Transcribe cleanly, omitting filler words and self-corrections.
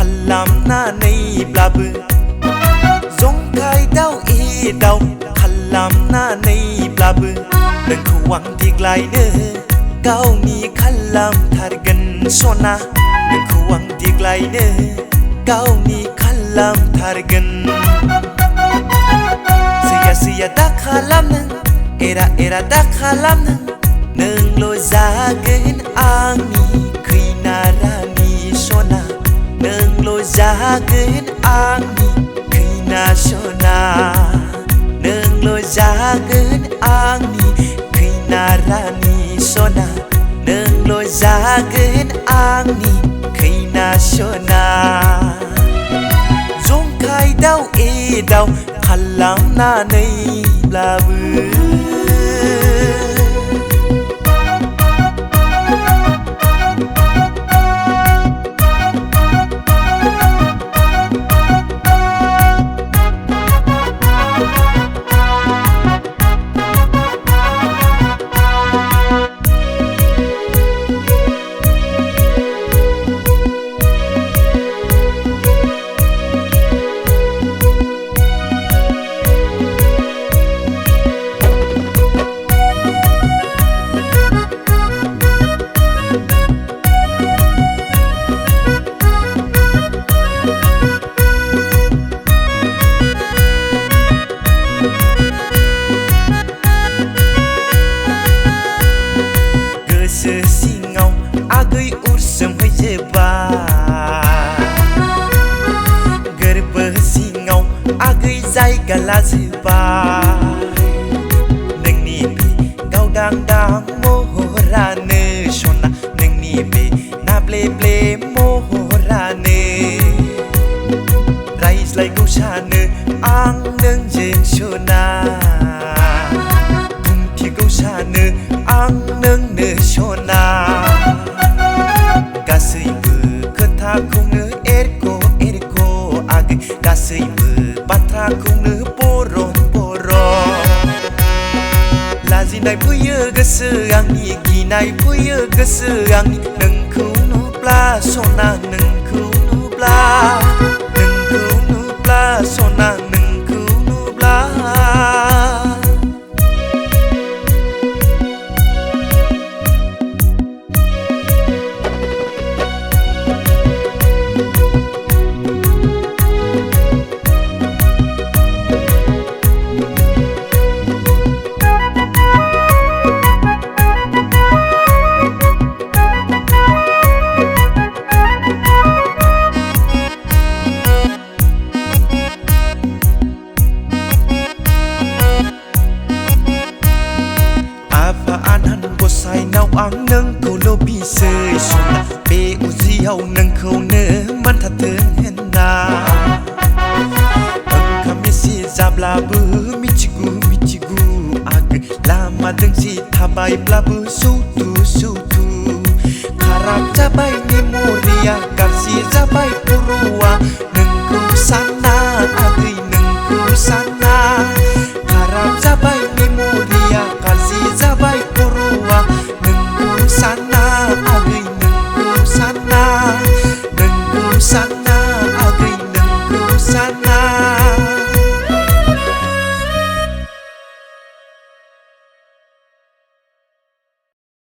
खालामनानैब्लाबो जंखायदाव एदाव खालामनानैब्लाबो नोंखौ आं देग्लायनो गावनि खालामथारगोन सना नोंखौ आं देग्लायनो गावनि खालामथारगोन सैया दा खालाम नों एरा दा खालाम नोंल' जागोन आंनि खैना रानि सना नोंल' जागोन आंनि खैना सना नोंल' जागोन आंनि खैना रानि सना नोंल' जागोन आंनि खैना सना जंखायदाव एदाव खालामनानैब्लाबो आगै उरसोमहैजोब्बाय गोरबो सिङाव आगै जायगा लाजोब्बाय नोंनि बे गावदांदां महरानो सना नोंनि बे नाब्लेब्ले महरानो रायज्लायगौ सानो आं नोंजों सना बुंथिगौ सानो आं नोंनो सना गासैबो खोथाखौनो एरख' आगै गासैबो बाथ्राखौनो बर' लाजिनाय फैयो गोसो आंनि गिनाय फैयो गोसो आंनि नोंखौ नुब्ला सना नोंखौ नुब्ला सना नोंखौ नुब्ला गसाइनाव आं नोंखौल' बिसै सना बे उजियाव नोंखौनो मोनथारथों होनना ओंखाम एसे जाब्लाबो मिथिगौ आगै लामा दोंसे थाबायब्लाबो